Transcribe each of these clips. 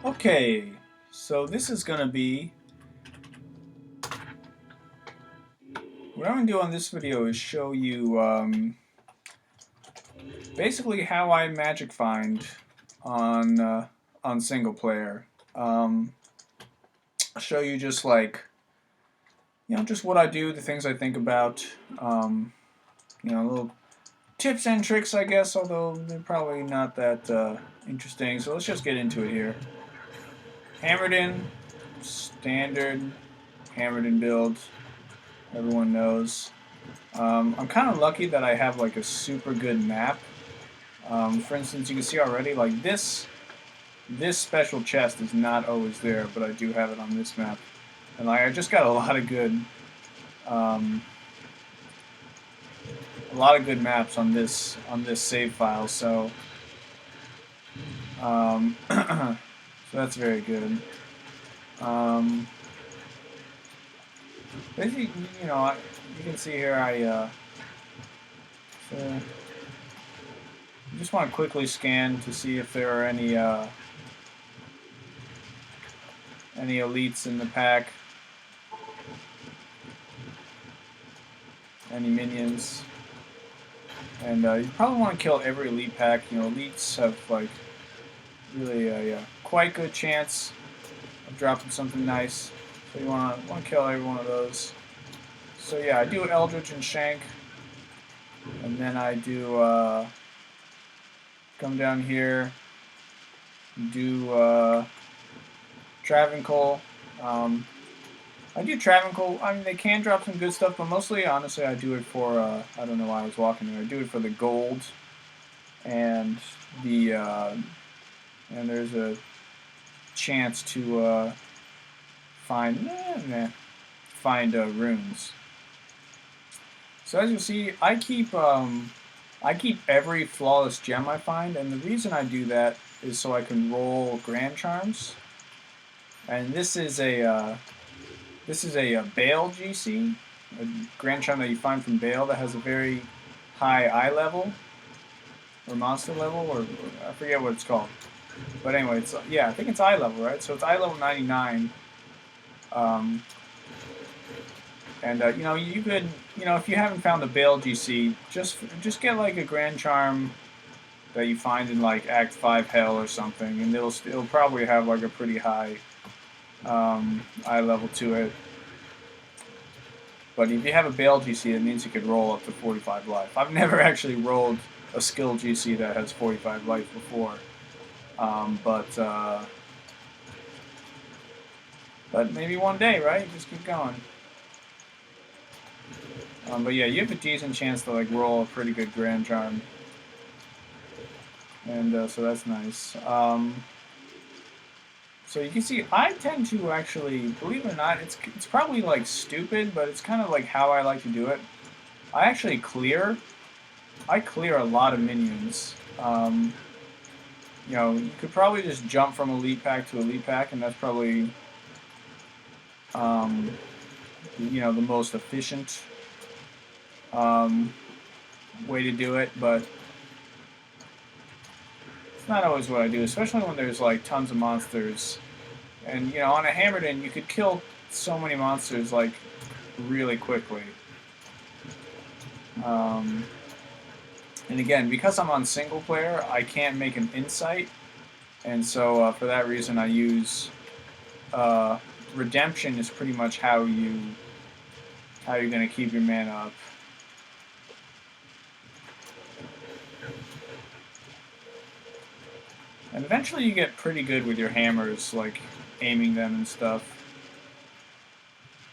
Okay, so this is going to be, what I'm going to do on this video is show you basically how I magic find on single player. Um, I'll show you just like, just what I do, the things I think about, little tips and tricks, I guess, although they're probably not that interesting. So let's just get into it here. Hammerdin, standard Hammerdin build, everyone knows. I'm kind of lucky that I have like a super good map. For instance, you can see already like this special chest is not always there, but I do have it on this map, and like I just got um, a lot of good maps on this save file. So that's very good. Um, Basically, you can see here so I just want to quickly scan to see if there are any elites in the pack, any minions, and you probably want to kill every elite pack. Elites have like really a quite good chance of dropping something nice, so you want to kill every one of those. So yeah, I do Eldritch and Shank, and then I do come down here, do Travancore. I do Travancore. I mean, they can drop some good stuff, but mostly, honestly, I do it for, I don't know why I was walking there. I do it for the gold and and there's a chance to find runes. So as you see, I keep every flawless gem I find, and the reason I do that is so I can roll grand charms. And this is a Bael GC, a grand charm that you find from Bael that has a very high eye level or monster level, or I forget what it's called. But anyway, I think it's eye level, right? So it's eye level 99. Um, and you could, if you haven't found the Bael GC, just get like a grand charm that you find in like Act 5 Hell or something, and it'll probably have like a pretty high eye level to it. But if you have a Bael GC, it means you could roll up to 45 life. I've never actually rolled a skill GC that has 45 life before, um, but uh, but maybe one day, right? Just keep going. But yeah, you have a decent chance to like roll a pretty good grand charm, and so that's nice. So you can see, I tend to actually, believe it or not, it's probably like stupid, but it's kind of like how I like to do it. I actually I clear a lot of minions. You could probably just jump from elite pack to elite pack, and that's probably um, the most efficient um, way to do it. But it's not always what I do, especially when there's like tons of monsters. And on a Hammerdin, you could kill so many monsters like really quickly. Um, and again, because I'm on single player, I can't make an insight, and so for that reason, I use redemption is pretty much how you're gonna keep your mana up. And eventually, you get pretty good with your hammers, like aiming them and stuff.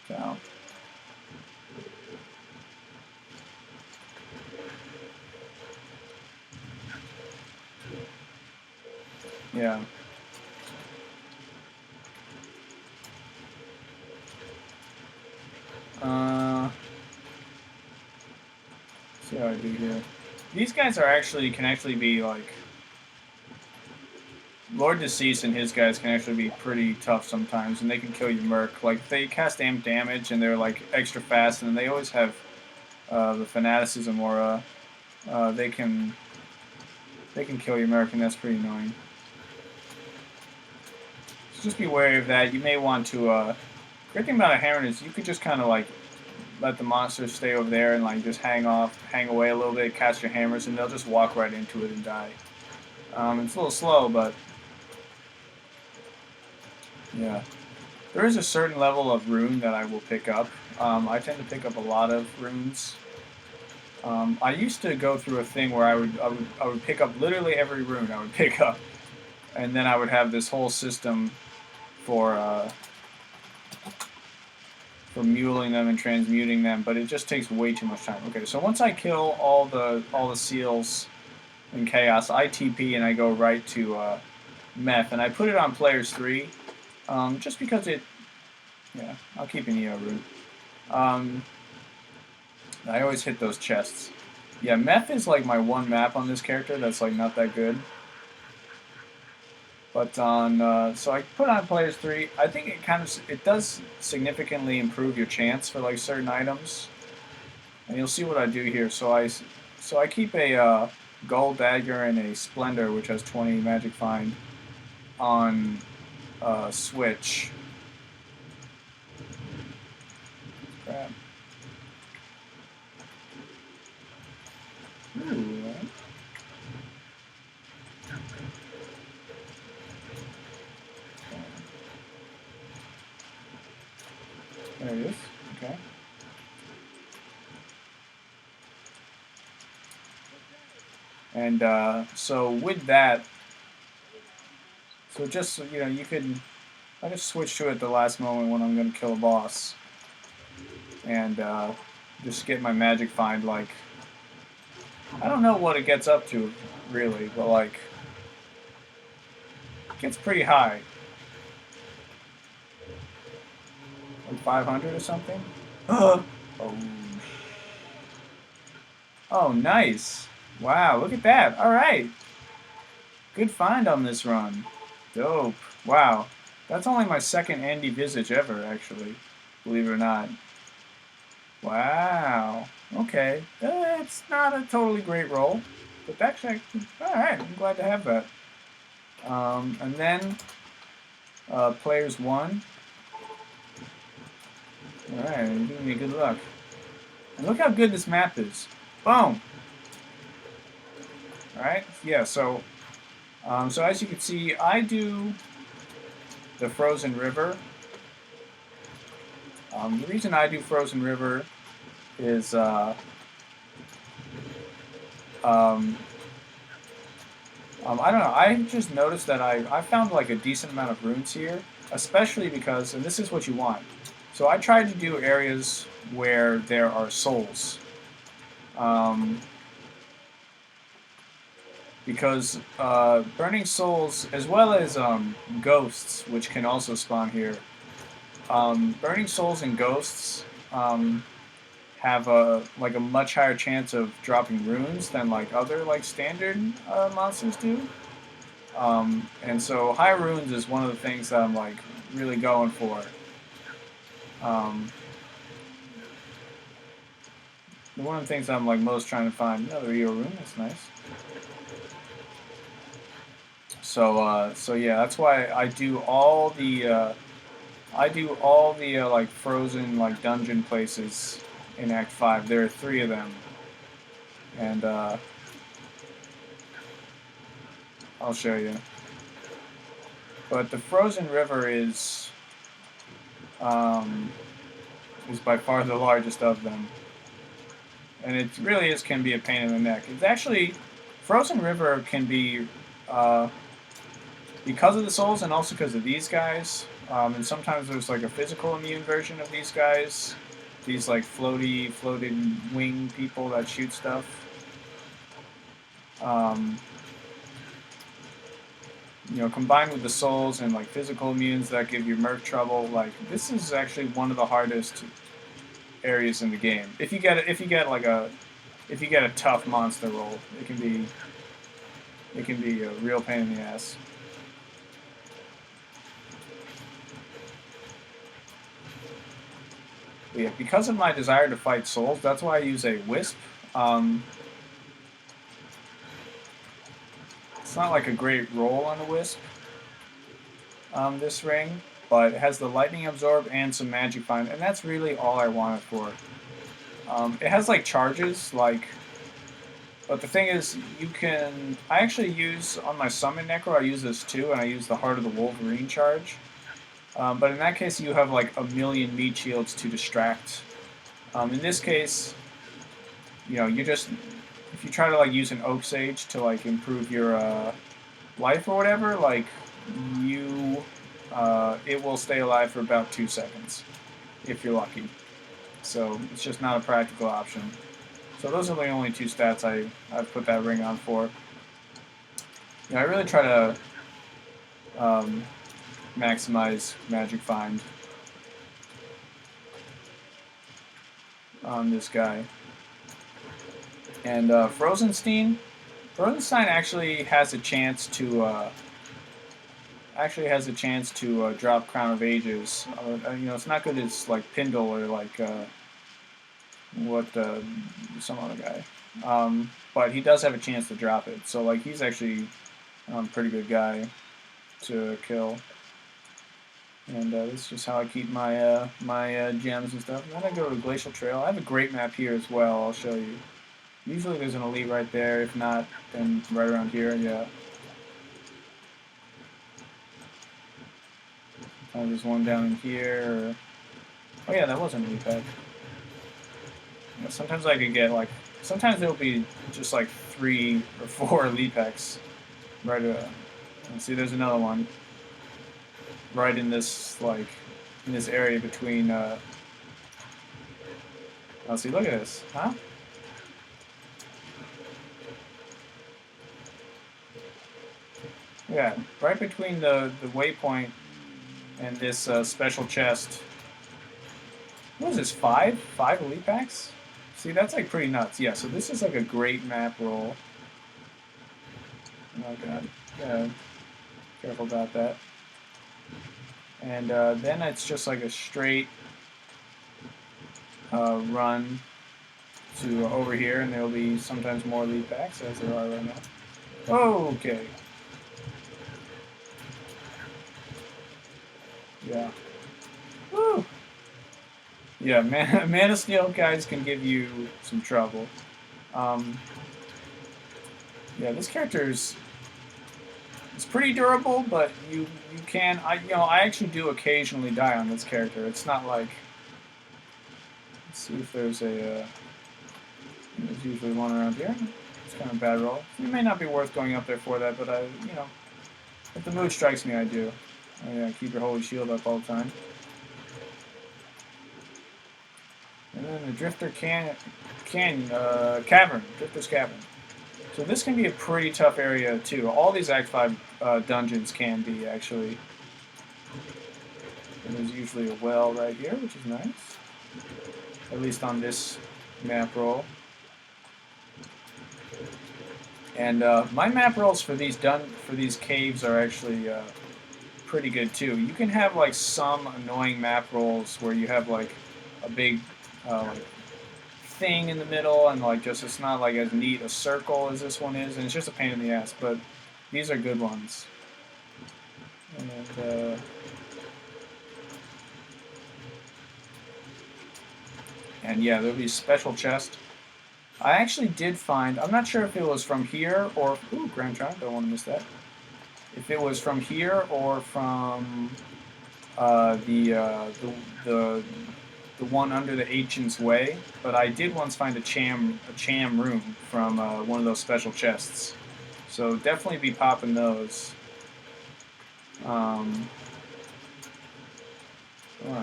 So. Yeah. See how I do here. These guys can actually be like Lord Deceased, and his guys can actually be pretty tough sometimes, and they can kill you merc. Like they cast amp damage, and they're like extra fast, and they always have the fanaticism aura. They can kill you merc, and that's pretty annoying. just be wary of that. You may want to. Great thing about a hammer is you could just kind of like let the monsters stay over there and like just hang away a little bit, cast your hammers, and they'll just walk right into it and die. It's a little slow, but yeah. There is a certain level of rune that I will pick up. I tend to pick up a lot of runes. I used to go through a thing where I would pick up literally every rune I would pick up, and then I would have this whole system for muling them and transmuting them, but it just takes way too much time. Okay, so once I kill all the seals in Chaos, I TP and I go right to Meth, and I put it on players 3, just because it. Yeah, I'll keep an EO rune. I always hit those chests. Yeah, Meth is like my one map on this character that's like not that good. But on so I put on players 3. I think it does significantly improve your chance for like certain items. And you'll see what I do here. So I keep a gold dagger and a splendor, which has 20 magic find, on switch. Crap. Ooh. There it is. Okay. And so with that, so just you could, I just switch to it at the last moment when I'm going to kill a boss, and just get my magic find. Like, I don't know what it gets up to really, but like it gets pretty high, like 500 or something. Oh. Oh, nice. Wow, look at that. All right. Good find on this run. Dope. Wow. That's only my second Andy Visage ever, actually. Believe it or not. Wow. Okay. It's not a totally great roll. But actually, alright. I'm glad to have that. And then, players 1. Alright, you're giving me good luck. And look how good this map is. Boom! Alright, yeah, so as you can see, I do the Frozen River. The reason I do Frozen River is, I don't know, I just noticed that I found like a decent amount of runes here, especially because, and this is what you want. So I tried to do areas where there are souls. Because burning souls, as well as ghosts, which can also spawn here, burning souls and ghosts have a much higher chance of dropping runes than like other like standard monsters do. And so high runes is one of the things that I'm like really going for. One of the things I'm like most trying to find. Another EO rune, that's nice. So yeah, that's why I do all the like frozen like dungeon places in Act 5. There are 3 of them, and I'll show you. But the Frozen River is by far the largest of them, and it really can be a pain in the neck. It's actually, Frozen River can be because of the souls and also because of these guys. And sometimes there's like a physical immune version of these guys. These like floating wing people that shoot stuff. Combined with the souls and like physical immunes that give you merc trouble, like this is actually one of the hardest areas in the game. If you get a tough monster roll, it can be a real pain in the ass. But yeah, because of my desire to fight souls, that's why I use a wisp. It's not like a great roll on a wisp. this ring, but it has the lightning absorb and some magic find, and that's really all I want it for. It has like charges, like, but the thing is, you can. I actually use on my summon necro. I use this too, and I use the Heart of the Wolverine charge. But in that case, you have like a million meat shields to distract. In this case, you know, you just if you try to like use an Oak Sage to like improve your life or whatever, like you, it will stay alive for about 2 seconds if you're lucky. So it's just not a practical option. So those are the only 2 stats I've put that ring on for. You know, I really try to maximize Magic Find on this guy. And Frozenstein actually has a chance to drop Crown of Ages. You know, it's not good as like Pindle or like some other guy. But he does have a chance to drop it. So like he's actually a pretty good guy to kill. And this is just how I keep my gems and stuff. Then I go to the Glacial Trail. I have a great map here as well. I'll show you. Usually there's an elite right there. If not, then right around here. Yeah. Sometimes there's one down in here. Oh yeah, that was an elite pack. You know, sometimes I could get like. Sometimes there'll be just like 3 or 4 elite packs. Right. See, there's another one. Right in this area between. Oh, see, look at this, huh? Yeah, right between the waypoint and this special chest. What is this? 5 elite packs? See, that's like pretty nuts. Yeah, so this is like a great map roll. Oh god, yeah, careful about that. And then it's just like a straight run to over here, and there'll be sometimes more elite packs as there are right now. Okay. Yeah. Woo! Yeah, Man of Steel guys can give you some trouble. Yeah, this character's it's pretty durable, but you can I actually do occasionally die on this character. It's not like let's see if there's a there's usually one around here. It's kind of a bad roll. It may not be worth going up there for that, but if the mood strikes me, I do. Oh yeah, keep your holy shield up all the time. And then the Drifter's Cavern. So this can be a pretty tough area too. All these Act 5 dungeons can be, actually. And there's usually a well right here, which is nice. At least on this map roll. And my map rolls for these caves are actually pretty good too. You can have like some annoying map rolls where you have like a big like thing in the middle, and like just it's not like as neat a circle as this one is, and it's just a pain in the ass. But these are good ones. And yeah, there'll be a special chest. I actually did find. I'm not sure if it was from here or Grand Trunk. Don't want to miss that. If it was from here or from the one under the Ancient's Way, but I did once find a cham room from one of those special chests. So definitely be popping those.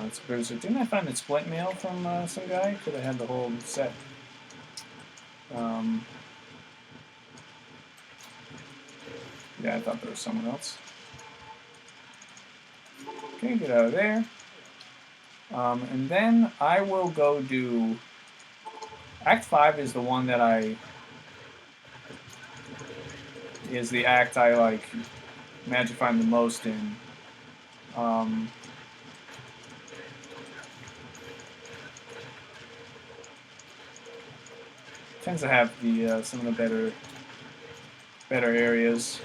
It's Bruiser. Didn't I find the Splint Mail from some guy? Could have had the whole set. Yeah, I thought there was someone else. Okay, get out of there. And then I will go do... Act 5 is the one that is the act I like Magic Find the most in. Tends to have the some of the better areas.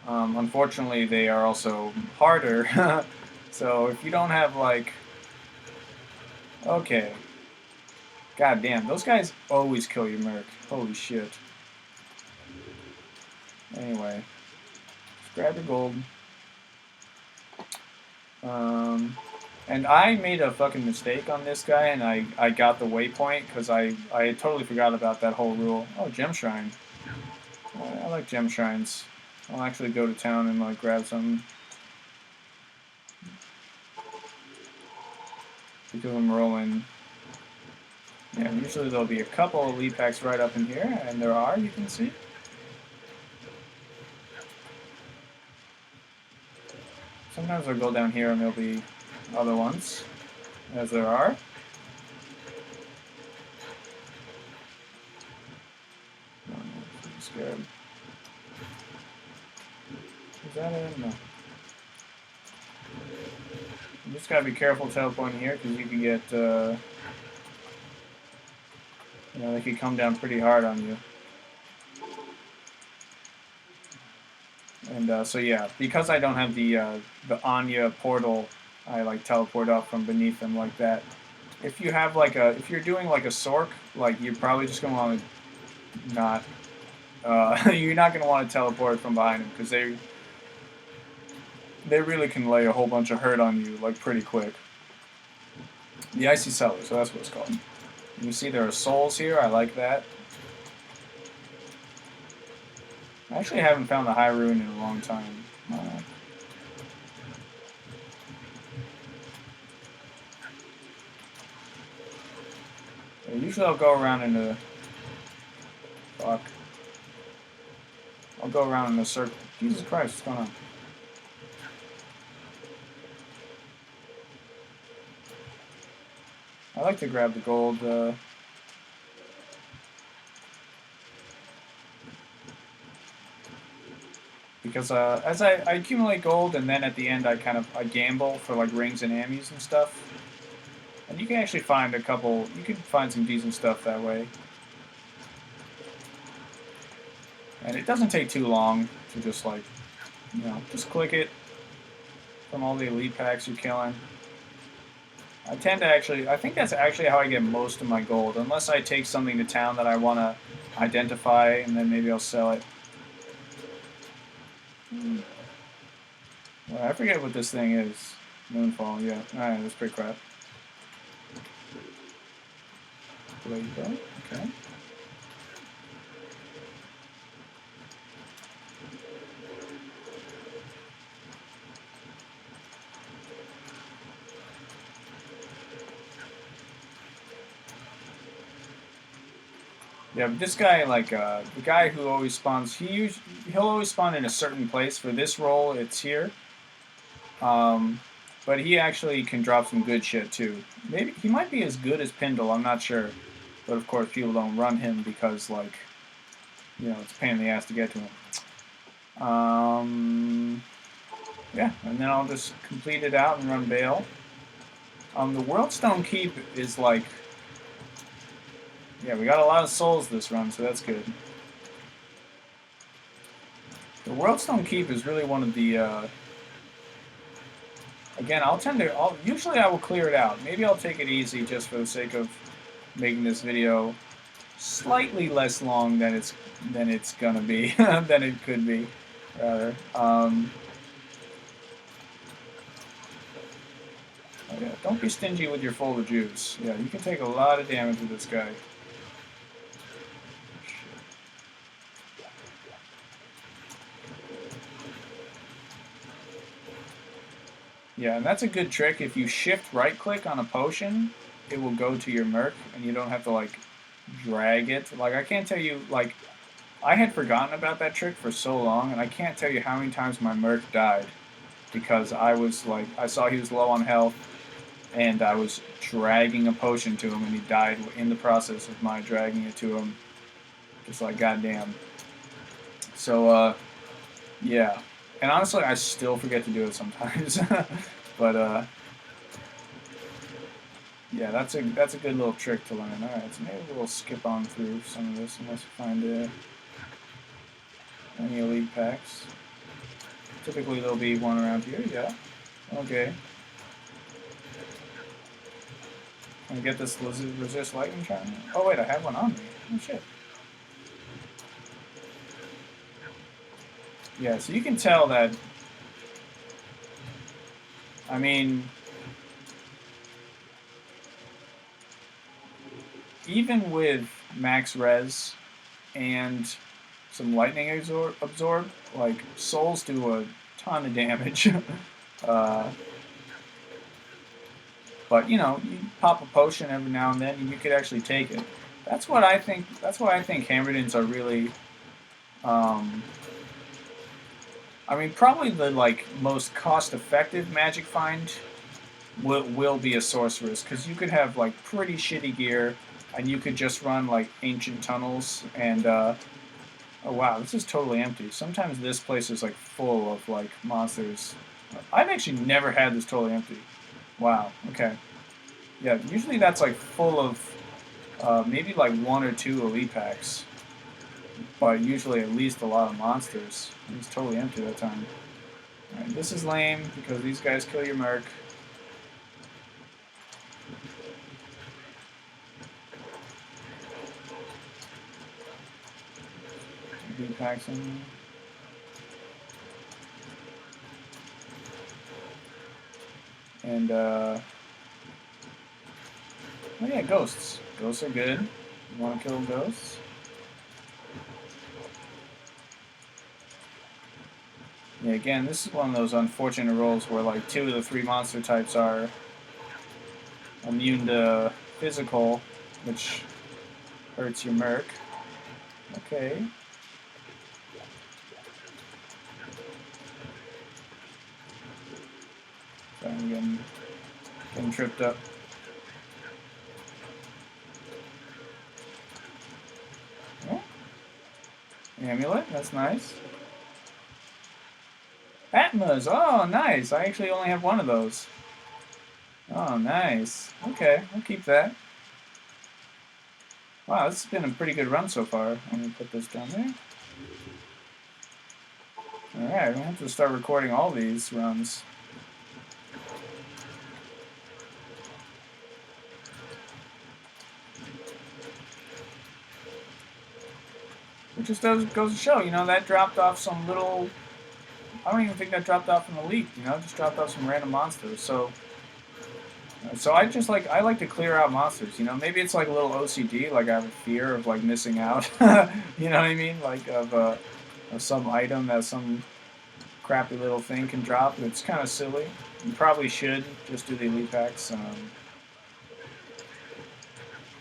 Unfortunately, they are also harder. So if you don't have like, okay, god damn, those guys always kill your merc. Holy shit. Anyway, just grab the gold. And I made a fucking mistake on this guy, and I got the waypoint because I totally forgot about that whole rule. Oh, gem shrine. I like gem shrines. I'll actually go to town and like grab some because I'm rolling. Yeah, usually there'll be a couple of elite packs right up in here, and there are, you can see. Sometimes I'll go down here and there'll be other ones, as there are. I'm scared. Is that it? No. You just gotta be careful teleporting here because you can get, you know, they could come down pretty hard on you. And so yeah, because I don't have the Anya portal, I like teleport up from beneath them like that. If you have like a, if you're doing like a Sork, like you're probably just gonna want to not, you're not gonna want to teleport from behind them because they really can lay a whole bunch of hurt on you like pretty quick. The Icy Cellar, so that's what it's called. You see there are souls here. I like that. I actually haven't found the High Ruin in a long time. Usually I'll go around in a... Fuck. I'll go around in a circle. Jesus Christ, what's going on? I like to grab the gold, because as I accumulate gold, and then at the end I gamble for like rings and ammies and stuff. And you can actually find a couple, you can find some decent stuff that way. And it doesn't take too long to just like, you know, just click it from all the elite packs you're killing. I tend to actually, I think that's actually how I get most of my gold, unless I take something to town that I want to identify, and then maybe I'll sell it. Well, I forget what this thing is. Moonfall, yeah. Alright, that's pretty crap. There you go. Okay. Yeah, but this guy, like, the guy who always spawns, he'll always spawn in a certain place. For this role, it's here. But he actually can drop some good shit, too. Maybe, he might be as good as Pindle, I'm not sure. But, of course, people don't run him because, like, you know, it's a pain in the ass to get to him. Yeah, and then I'll just complete it out and run Bael. The Worldstone Keep is, like... Yeah, we got a lot of souls this run, so that's good. The Worldstone Keep is really one of the, again, usually I will clear it out. Maybe I'll take it easy just for the sake of making this video slightly less long than it's gonna be, than it could be, rather. Oh yeah, don't be stingy with your fold of juice. Yeah, you can take a lot of damage with this guy. Yeah, and that's a good trick. If you shift right-click on a potion, it will go to your merc, and you don't have to, like, drag it. Like, I can't tell you, like, I had forgotten about that trick for so long, and I can't tell you how many times my merc died. Because I was, like, I saw he was low on health, and I was dragging a potion to him, and he died in the process of my dragging it to him. Just like, goddamn. So, yeah. And honestly, I still forget to do it sometimes. But, yeah, that's a good little trick to learn. Alright, so maybe we'll skip on through some of this unless we find any elite packs. Typically there'll be one around here, yeah. Okay. Can I get this resist lightning charm? Oh wait, I have one on me. Oh shit. Yeah, so you can tell that, I mean, even with max res and some lightning absorb, like, souls do a ton of damage. uh, but, you know, you pop a potion every now and then and you could actually take it. That's what I think, Hammerdins are really, I mean, probably the, like, most cost-effective magic find will be a sorceress, because you could have, like, pretty shitty gear, and you could just run, like, ancient tunnels, and, oh wow, this is totally empty. Sometimes this place is, like, full of, like, monsters. I've actually never had this totally empty. Wow, okay. Yeah, usually that's, like, full of, maybe, like, 1 or 2 elite packs, but usually at least a lot of monsters. It's totally empty that time. Alright, this is lame, because these guys kill your merc. Elite packs in there. And, oh yeah, ghosts. Ghosts are good. You want to kill ghosts? Yeah, again, this is one of those unfortunate rolls where, like, 2 of the 3 monster types are immune to physical, which hurts your merc. Okay. Sorry, I'm getting tripped up. Oh. Amulet, that's nice. Atmas, oh nice. I actually only have one of those. Oh, nice. Okay, I'll keep that. Wow, this has been a pretty good run so far. Let me put this down there. Alright, I'm going to have to start recording all these runs. It just goes to show, you know, that dropped off some little... I don't even think that dropped off an elite, you know, just dropped off some random monsters. So I just like, I like to clear out monsters, you know. Maybe it's like a little OCD, like I have a fear of like missing out, you know what I mean? Like of some item that some crappy little thing can drop. It's kind of silly. You probably should just do the elite packs.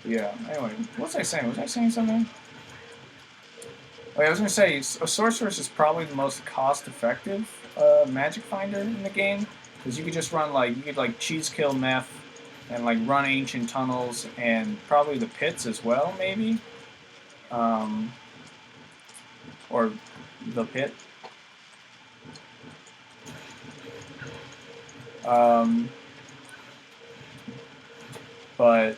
Yeah. Anyway, what was I saying? Was I saying something? Oh, yeah, I was gonna say, a sorceress is probably the most cost-effective magic finder in the game, because you could just run like, you could like cheese kill meth and like run ancient tunnels and probably the pits as well, maybe, or the pit. But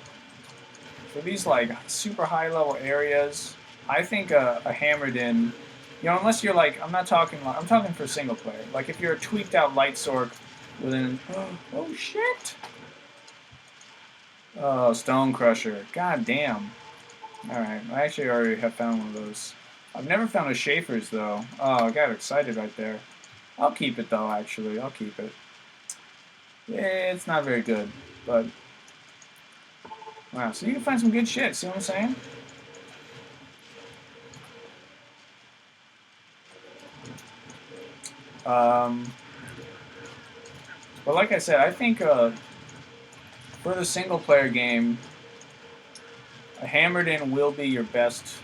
for these like super high level areas, I think a Hammerdin, you know, unless you're like, I'm talking for single player. Like if you're a tweaked out light sorc within, oh shit! Oh, Stone Crusher. God damn. Alright, I actually already have found one of those. I've never found a Schaefer's though. Oh, I got excited right there. I'll keep it though, actually. I'll keep it. Yeah, it's not very good, but... Wow, so you can find some good shit, see what I'm saying? But like I said, I think for the single-player game, a Hammerdin will be your best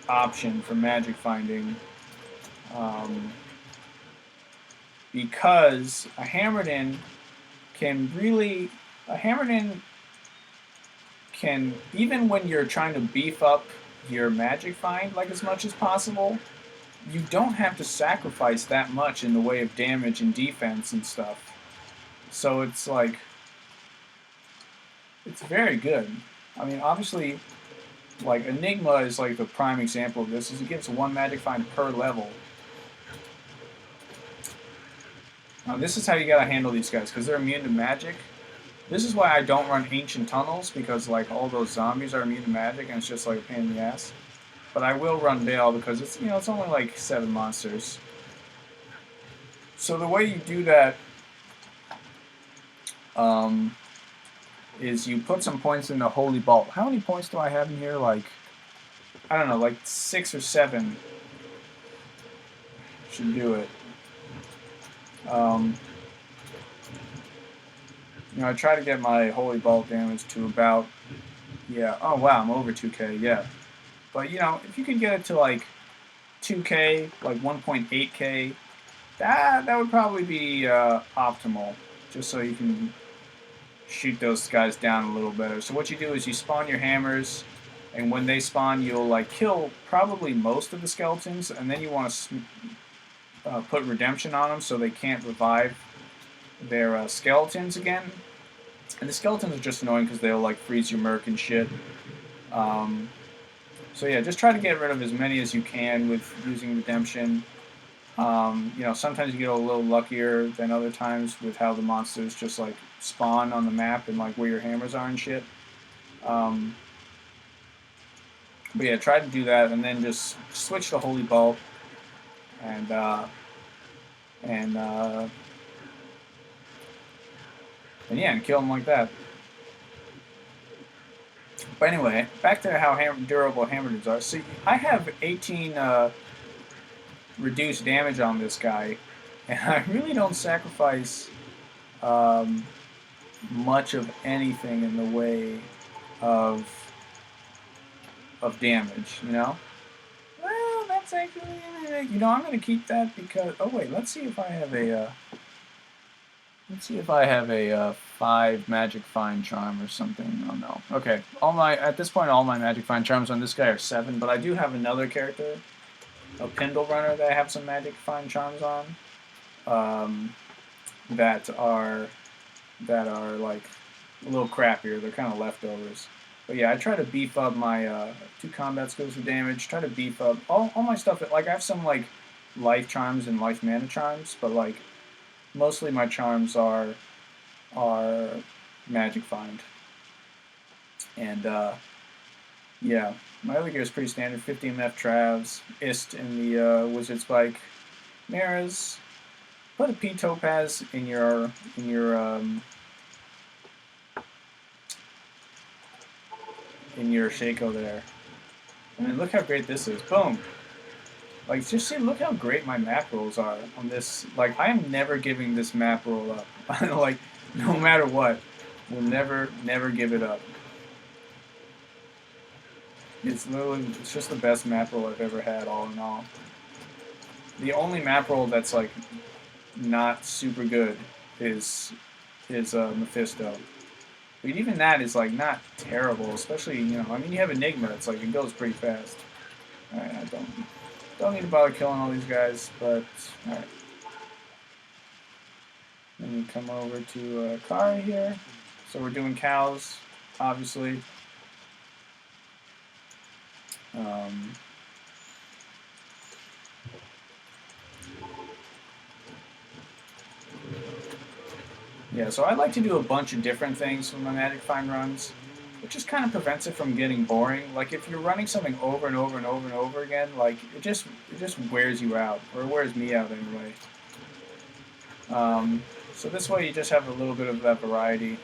option for magic finding, because a Hammerdin can, even when you're trying to beef up your magic find like as much as possible, you don't have to sacrifice that much in the way of damage and defense and stuff. So it's like, it's very good. I mean, obviously, like Enigma is like the prime example of this, is it gets 1 magic find per level. This is how you gotta handle these guys, because they're immune to magic. This is why I don't run Ancient Tunnels, because like all those zombies are immune to magic, and it's just like a pain in the ass. But I will run Bael because it's it's only like 7 monsters. So the way you do that um, is you put some points in the Holy Vault. How many points do I have in here? Like, I don't know, like 6 or 7 should do it. I try to get my Holy Vault damage to about, yeah, oh wow, I'm over 2k, yeah. But, if you can get it to like 2k, like 1.8k, that would probably be optimal, just so you can shoot those guys down a little better. So what you do is you spawn your hammers, and when they spawn, you'll like kill probably most of the skeletons, and then you want to put redemption on them so they can't revive their skeletons again. And the skeletons are just annoying because they'll like freeze your merc and shit. So yeah, just try to get rid of as many as you can with using redemption. Sometimes you get a little luckier than other times with how the monsters just like spawn on the map and like where your hammers are and shit. But yeah, try to do that and then just switch to Holy Bolt and yeah, and kill them like that. But anyway, back to how durable Hammerdins are. See, I have 18 reduced damage on this guy, and I really don't sacrifice much of anything in the way of damage, Well, that's actually, I'm going to keep that because, oh wait, let's see if I have a, 5 magic find charm or something. Oh no. Okay. At this point all my magic find charms on this guy are 7, but I do have another character, a Pendle Runner, that I have some magic find charms on. That are like a little crappier. They're kind of leftovers. But yeah, I try to beef up my 2 combat skills for damage. Try to beef up all my stuff. Like I have some like life charms and life mana charms, but like mostly my charms are magic find. And yeah, my other gear is pretty standard. 50 MF Travs, Ist in the Wizard Spike, Maras. Put a P Topaz in your Shaco there. I mean, look how great this is. Boom. Like, just see, look how great my map rolls are on this. Like, I am never giving this map roll up. Like, no matter what, we'll never give it up. It's just the best map roll I've ever had, all in all. The only map roll that's, like, not super good is Mephisto. But even that is, like, not terrible, especially, you have Enigma, it's like, it goes pretty fast. Alright, I don't need to bother killing all these guys, but, alright. Then we come over to Kara here. So we're doing cows, obviously. Yeah, so I like to do a bunch of different things for my magic find runs. It just kind of prevents it from getting boring. Like if you're running something over and over and over and over again, like it just wears you out, or it wears me out anyway. So this way you just have a little bit of that variety,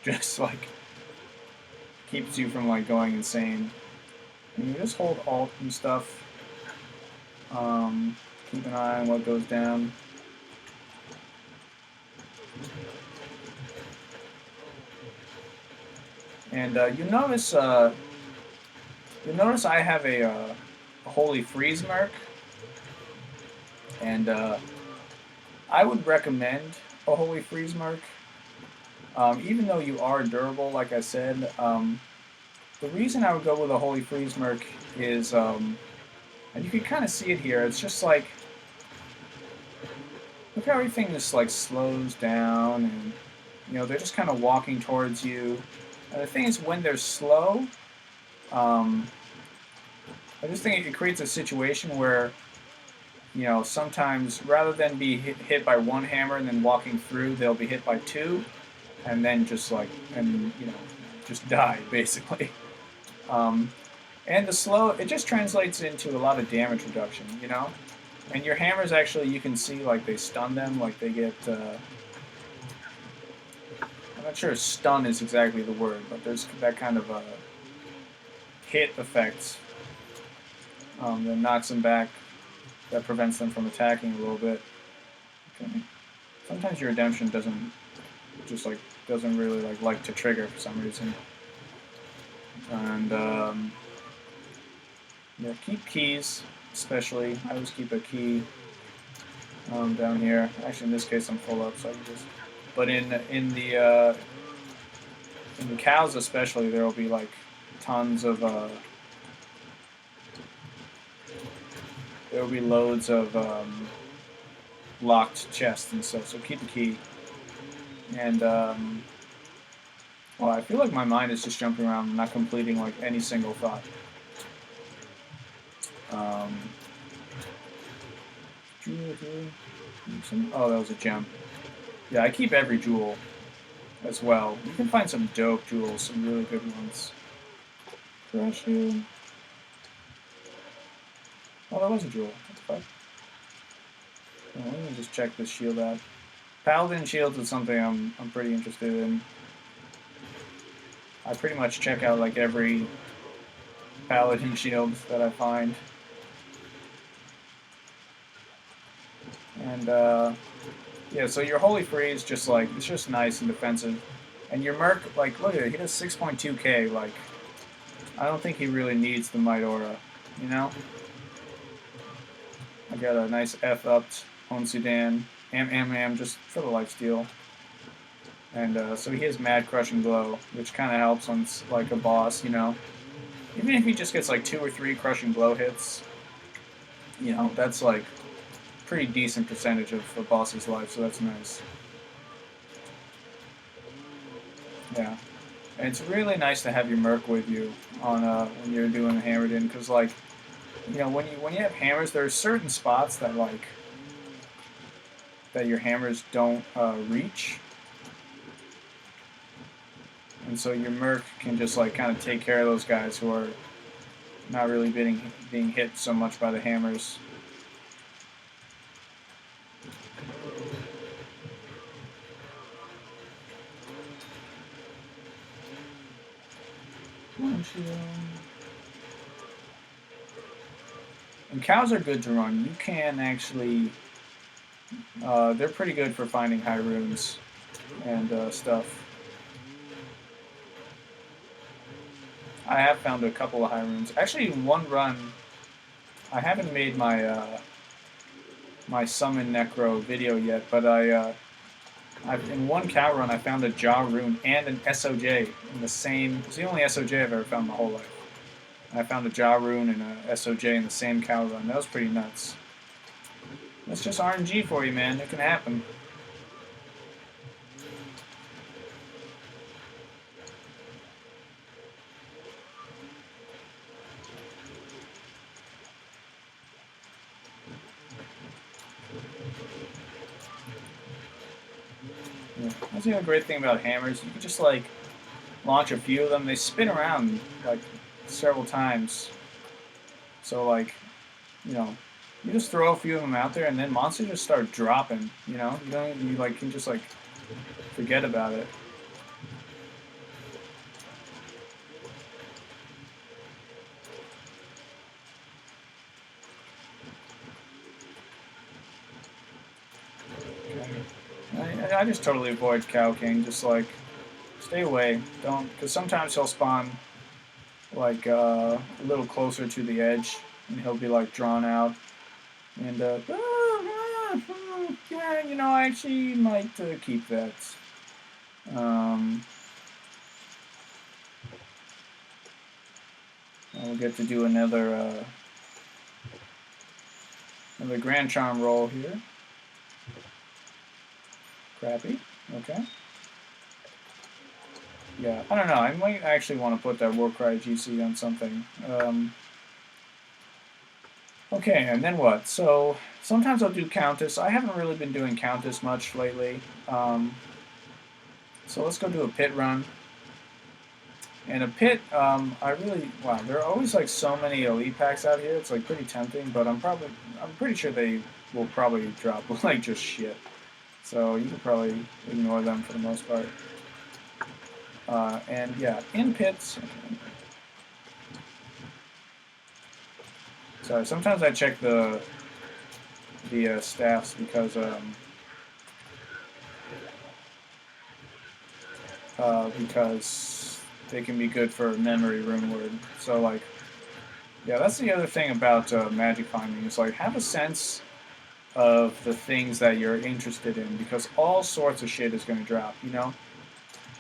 just like keeps you from like going insane. And you just hold Alt and stuff. Keep an eye on what goes down. And you'll notice I have a Holy Freeze Merc, and I would recommend a Holy Freeze Merc. Even though you are durable, like I said, the reason I would go with a Holy Freeze Merc is, and you can kind of see it here, it's just like, look how everything just like slows down, and they're just kind of walking towards you. And the thing is, when they're slow, I just think it creates a situation where you know, sometimes rather than be hit by one hammer and then walking through, they'll be hit by two, and then just like, and you know, just die basically. Um, and the slow, it just translates into a lot of damage reduction, you know. And your hammers actually, you can see like they stun them, like they get. I'm not sure stun is exactly the word, but there's that kind of hit effect that knocks them back, that prevents them from attacking a little bit. Okay. Sometimes your redemption doesn't really like to trigger for some reason. And yeah, keep keys, especially. I always keep a key down here. Actually, in this case, I'm full up, so I can just. But in the cows especially, there will be like tons of there will be loads of locked chests and stuff. So keep a key. And well, I feel like my mind is just jumping around, not completing like any single thought. Oh, that was a gem. Yeah, I keep every jewel as well. You can find some dope jewels, some really good ones. Crush you. Oh, that was a jewel. What the fuck? Oh, let me just check this shield out. Paladin shields is something I'm pretty interested in. I pretty much check out like every paladin shield that I find. And yeah, so your Holy Free is just like, it's just nice and defensive. And your Merc, like, look at it, he does 6.2k, like, I don't think he really needs the Might Aura, you know? I got a nice F-upped Home Sudan, just for the lifesteal. And so he has Mad Crushing Blow, which kind of helps on, like, a boss, you know? Even if he just gets, like, 2 or 3 Crushing Blow hits, you know, that's, like, pretty decent percentage of a boss's life, so that's nice. Yeah. And it's really nice to have your Merc with you on when you're doing a Hammerdin, because, like, you know, when you have hammers, there are certain spots that, like, that your hammers don't reach. And so your Merc can just, like, kind of take care of those guys who are not really being hit so much by the hammers. And cows are good to run. You can actually... they're pretty good for finding high runes and stuff. I have found a couple of high runes. Actually, in one run, I haven't made my my summon necro video yet, but in one cow run I found a jaw rune and an SOJ in the same. It's the only SOJ I've ever found in my whole life. And I found a jaw rune and a SOJ in the same cow run. That was pretty nuts. That's just RNG for you, man. It can happen. Yeah. That's the other great thing about hammers. You can just like launch a few of them. They spin around like several times. So like, you know, you just throw a few of them out there, and then monsters just start dropping. You know, you like can just like forget about it. I just totally avoid Cow King. Just like stay away. Don't, because sometimes he'll spawn like a little closer to the edge, and he'll be like drawn out. And yeah, you know, I actually might keep that. I'll get to do another Grand Charm roll here. Crappy. Okay. Yeah, I don't know. I might actually want to put that Warcry GC on something. Okay, and then what? So Sometimes I'll do Countess. I haven't really been doing Countess much lately. So let's go do a pit run. And a pit, wow, there are always like so many elite packs out here. It's like pretty tempting, but I'm pretty sure they will probably drop like just shit. So you can probably ignore them for the most part. And yeah, in pits. Sorry, sometimes I check the staffs because they can be good for memory rune word. So like, yeah, that's the other thing about magic finding is like have a sense of the things that you're interested in because all sorts of shit is going to drop, you know?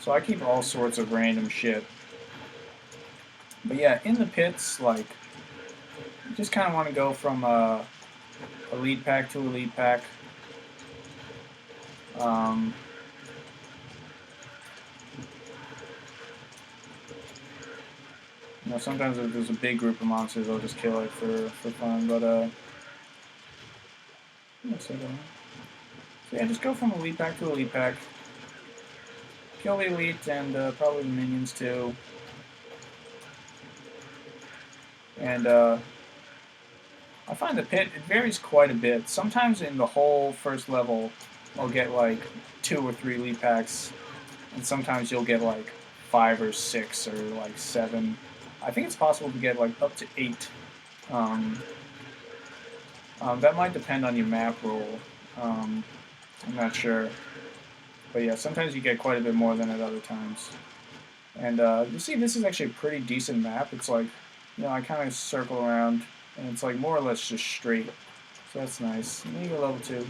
So I keep all sorts of random shit. But yeah, in the pits, like, you just kind of want to go from elite pack to elite pack. You know, sometimes if there's a big group of monsters, I'll just kill it for fun, but so yeah, just go from elite pack to elite pack. Kill the elite and probably the minions too. And I find the pit, it varies quite a bit. Sometimes in the whole first level, I'll get like 2 or 3 elite packs, and sometimes you'll get like 5 or 6 or like 7. I think it's possible to get like up to 8. That might depend on your map roll. I'm not sure. But yeah, sometimes you get quite a bit more than at other times. And you see this is actually a pretty decent map. It's like, you know, I kind of circle around, and it's like more or less just straight. So that's nice. And then you go level 2.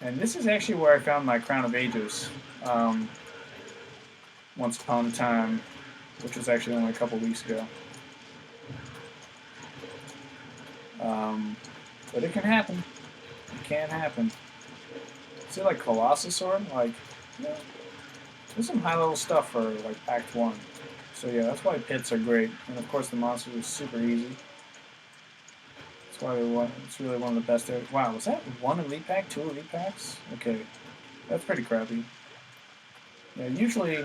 And this is actually where I found my Crown of Ages. Once upon a time, which was actually only a couple weeks ago. But it can happen. It can happen. Is it like Colossus Sword? Like, yeah, there's some high level stuff for like Act 1. So yeah, that's why pits are great. And of course the monsters are super easy. That's why it's really one of the best there. Wow, was that 1 elite pack, 2 elite packs? Okay, that's pretty crappy. Yeah, usually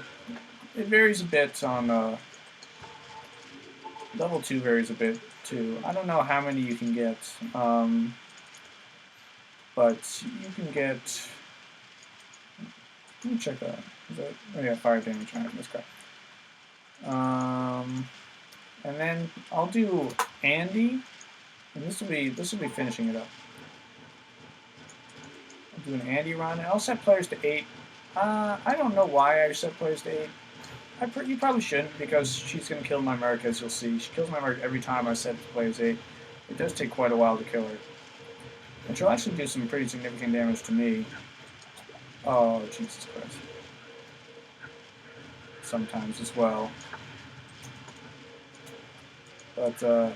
it varies a bit on level 2 varies a bit too. I don't know how many you can get, but you can get. Let me check that. Oh yeah, fire damage. Alright, that's correct. And then I'll do Andy, and this will be finishing it up. I'll do an Andy run, and I'll set players to 8. I don't know why I set players to 8. You probably shouldn't, because she's going to kill my Merc, as you'll see. She kills my Merc every time I set the players 8. It does take quite a while to kill her. And she'll actually do some pretty significant damage to me. Oh, Jesus Christ. Sometimes as well. But I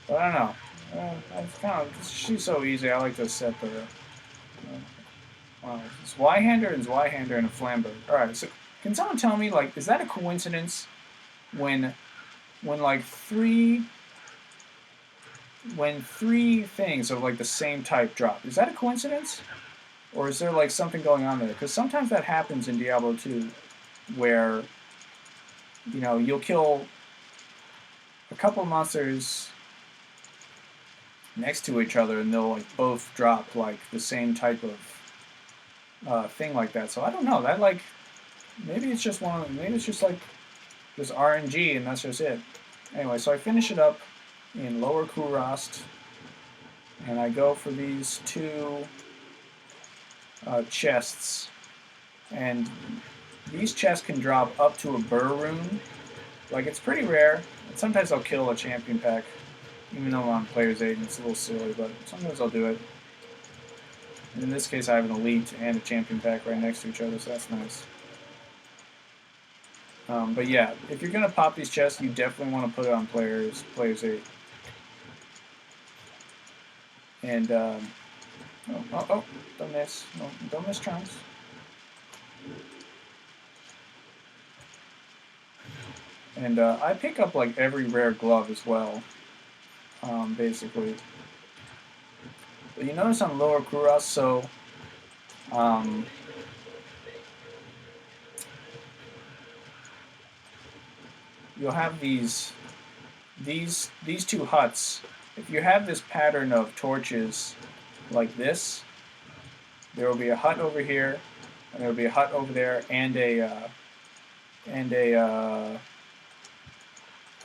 don't know. She's so easy. I like to set the... it's Zweihander and Zweihander and a Flamberg. Alright, so can someone tell me, like, is that a coincidence when like three things of like the same type drop? Is that a coincidence? Or is there like something going on there? Because sometimes that happens in Diablo 2 where, you know, you'll kill a couple of monsters next to each other and they'll like both drop like the same type of thing like that. So I don't know. That like maybe it's just like this RNG and that's just it. Anyway, so I finish it up in Lower Kurast, and I go for these 2 chests, and these chests can drop up to a Burr rune. Like, it's pretty rare. And sometimes I'll kill a champion pack, even though I'm on player's 8 and it's a little silly, but sometimes I'll do it. And in this case, I have an elite and a champion pack right next to each other, so that's nice. But yeah, if you're going to pop these chests, you definitely want to put it on player's 8. And, don't miss. No, don't miss chance. And I pick up like every rare glove as well, basically. But you notice on Lower Kuras, so you'll have these two huts. If you have this pattern of torches like this, there will be a hut over here, and there will be a hut over there, and a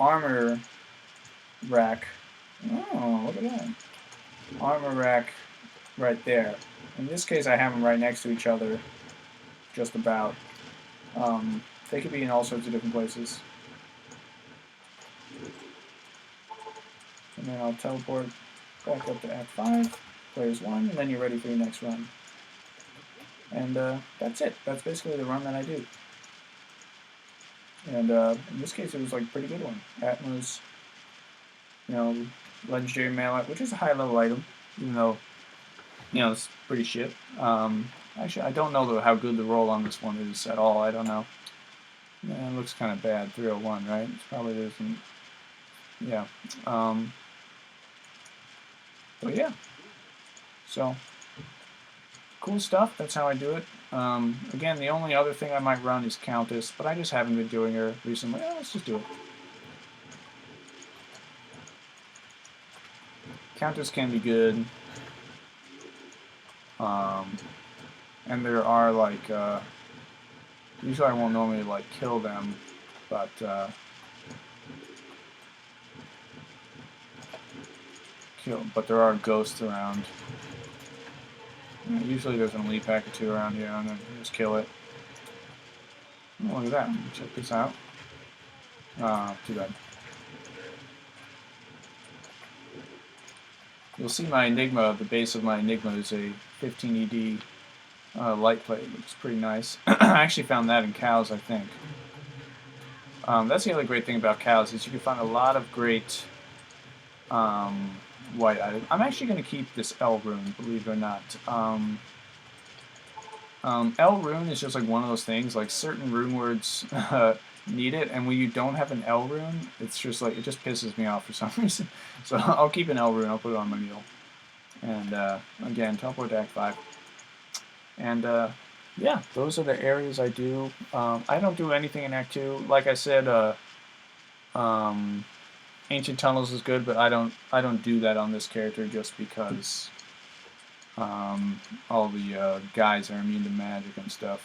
armor rack. Oh, look at that! Armor rack right there. In this case, I have them right next to each other, just about. They could be in all sorts of different places. And then I'll teleport back up to Act 5, players 1, and then you're ready for your next run. And that's it. That's basically the run that I do. And in this case, it was like a pretty good one. Atmos, you know, legendary mail, which is a high level item, even though, you know, it's pretty shit. Actually, I don't know how good the roll on this one is at all. I don't know. Yeah, it looks kind of bad. 301, right? It probably isn't. Yeah. But yeah. So, cool stuff. That's how I do it. Again, the only other thing I might run is Countess, but I just haven't been doing her recently. Let's just do it. Countess can be good. And there are like, usually I won't normally like kill them, but there are ghosts around. Usually there's an elite pack or two around here, and then just kill it. Oh, look at that. Check this out. Too bad. You'll see my Enigma, the base of my Enigma is a 15 ED light plate, which is pretty nice. I actually found that in cows, I think. That's the other great thing about cows, is you can find a lot of great white items. I'm actually going to keep this L rune, believe it or not. L rune is just like one of those things, like certain rune words need it, and when you don't have an L rune, it's just like, it just pisses me off for some reason. So I'll keep an L rune, I'll put it on my mule. And again, teleport to Act 5. And yeah, those are the areas I do. I don't do anything in Act 2. Like I said, Ancient Tunnels is good, but I don't do that on this character just because all the guys are immune to magic and stuff.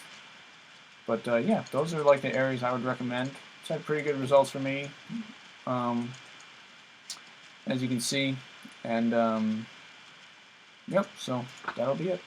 But yeah, those are like the areas I would recommend. It's had pretty good results for me, as you can see. And yep, so that'll be it.